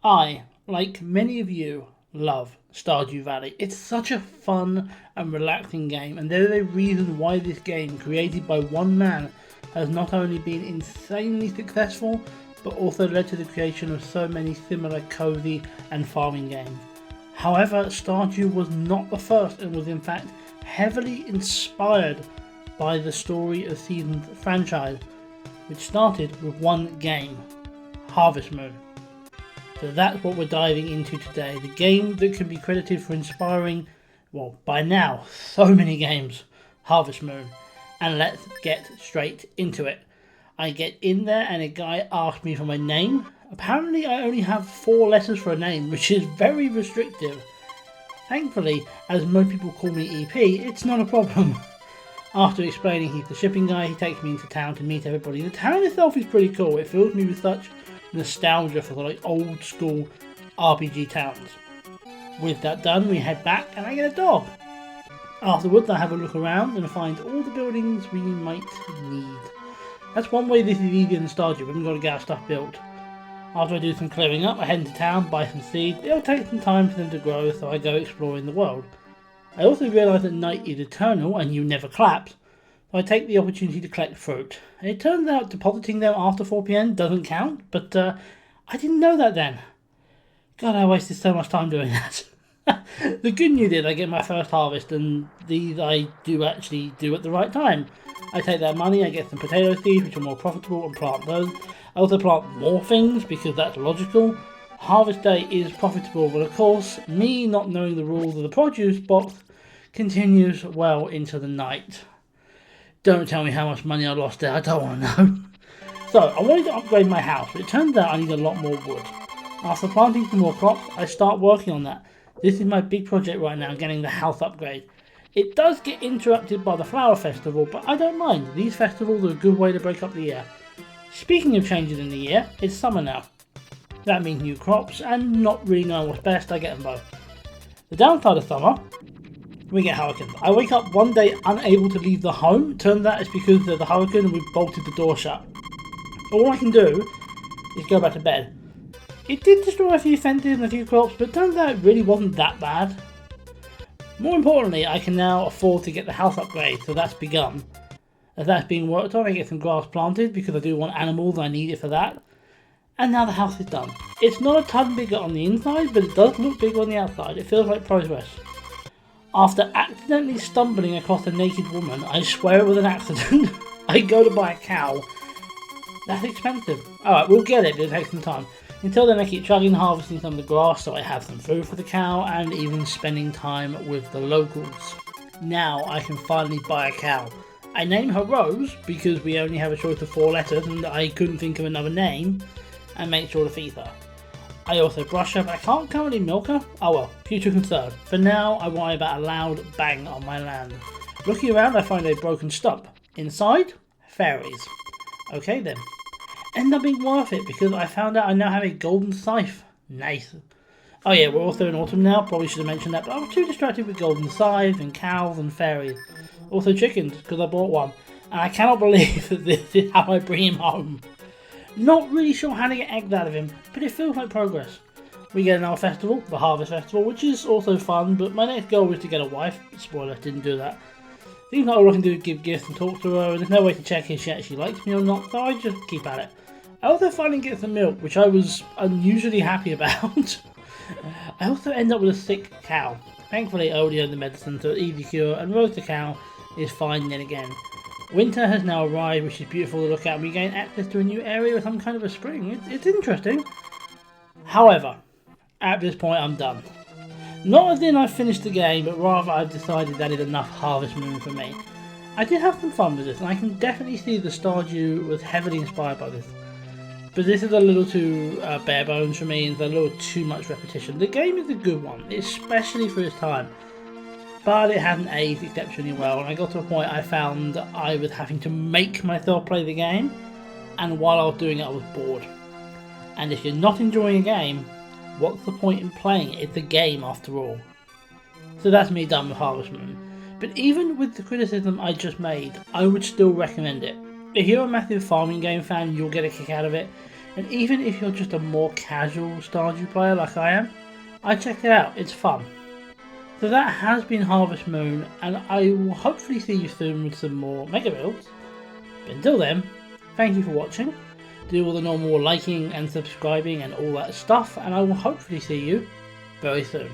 I, like many of you, love Stardew Valley. It's such a fun and relaxing game, and there is a reason why this game, created by one man, has not only been insanely successful, but also led to the creation of so many similar cozy and farming games. However, Stardew was not the first and was in fact heavily inspired by the Story of Seasons franchise, which started with one game, Harvest Moon. So that's what we're diving into today. The game that can be credited for inspiring, well, by now, so many games, Harvest Moon. And let's get straight into it. I get in there and a guy asks me for my name. Apparently I only have 4 letters for a name, which is very restrictive. Thankfully, as most people call me EP, it's not a problem. After explaining he's the shipping guy, he takes me into town to meet everybody. The town itself is pretty cool. It fills me with such nostalgia for the old school RPG towns. With that done, we head back and I get a dog. Afterwards, I have a look around and find all the buildings we might need. That's one way this is easier than Stardew. We haven't got to get our stuff built. After I do some clearing up, I head into town, buy some seeds. It'll take some time for them to grow, so I go exploring the world. I also realise that night is eternal and you never collapse, so I take the opportunity to collect fruit. It turns out depositing them after 4 PM doesn't count, but I didn't know that then. God, I wasted so much time doing that. The good news is I get my first harvest, and these I do actually do at the right time. I take that money, I get some potato seeds which are more profitable and plant those. I also plant more things because that's logical. Harvest day is profitable, but of course, me not knowing the rules of the produce box continues well into the night. Don't tell me how much money I lost there, I don't want to know. So, I wanted to upgrade my house, but it turns out I need a lot more wood. After planting some more crops, I start working on that. This is my big project right now, getting the house upgrade. It does get interrupted by the flower festival, but I don't mind. These festivals are a good way to break up the year. Speaking of changes in the year, it's summer now. That means new crops, and not really knowing what's best, I get them both. The downside of summer, we get hurricanes. I wake up one day unable to leave the home. Turns out it's because there's a hurricane and we've bolted the door shut. All I can do is go back to bed. It did destroy a few fences and a few crops, but it turns out it really wasn't that bad. More importantly, I can now afford to get the house upgrade, so that's begun. As that's being worked on, I get some grass planted because I do want animals and I need it for that. And now the house is done. It's not a ton bigger on the inside, but it does look bigger on the outside. It feels like progress. After accidentally stumbling across a naked woman, I swear it was an accident, I go to buy a cow. That's expensive. Alright, we'll get it, but it'll take some time. Until then I keep chugging, harvesting some of the grass so I have some food for the cow, and even spending time with the locals. Now I can finally buy a cow. I name her Rose because we only have a choice of 4 letters and I couldn't think of another name, and make sure to feed her. I also brush her, but I can't currently milk her. Oh well, future concern. For now, I worry about a loud bang on my land. Looking around, I find a broken stump. Inside, fairies. Okay then. Ended up being worth it because I found out I now have a golden scythe. Nice. Oh yeah, we're also in autumn now. Probably should have mentioned that, but I was too distracted with golden scythe and cows and fairies. Also chickens, because I bought one. And I cannot believe that this is how I bring him home. Not really sure how to get eggs out of him, but it feels like progress. We get another festival, the Harvest Festival, which is also fun, but my next goal was to get a wife. Spoiler, didn't do that. Seems like all I can do is give gifts and talk to her, and there's no way to check if she actually likes me or not, so I just keep at it. I also finally get some milk, which I was unusually happy about. I also end up with a sick cow. Thankfully I already own the medicine, so it's easy cure, and Rose the cow is fine then again. Winter has now arrived, which is beautiful to look at, and we gain access to a new area with some kind of a spring. It's interesting. However, at this point I'm done. Not as in I've finished the game, but rather I've decided that is enough Harvest Moon for me. I did have some fun with this, and I can definitely see the Stardew was heavily inspired by this. But this is a little too bare bones for me, and it's a little too much repetition. The game is a good one, especially for its time. But it hadn't aged exceptionally well, and I got to a point I found I was having to make myself play the game, and while I was doing it I was bored. And if you're not enjoying a game, what's the point in playing it? It's a game after all. So that's me done with Harvest Moon. But even with the criticism I just made, I would still recommend it. If you're a massive farming game fan, you'll get a kick out of it. And even if you're just a more casual Stardew player like I am, I check it out, it's fun. So that has been Harvest Moon, and I will hopefully see you soon with some more mega builds. But until then, thank you for watching. Do all the normal liking and subscribing and all that stuff, and I will hopefully see you very soon.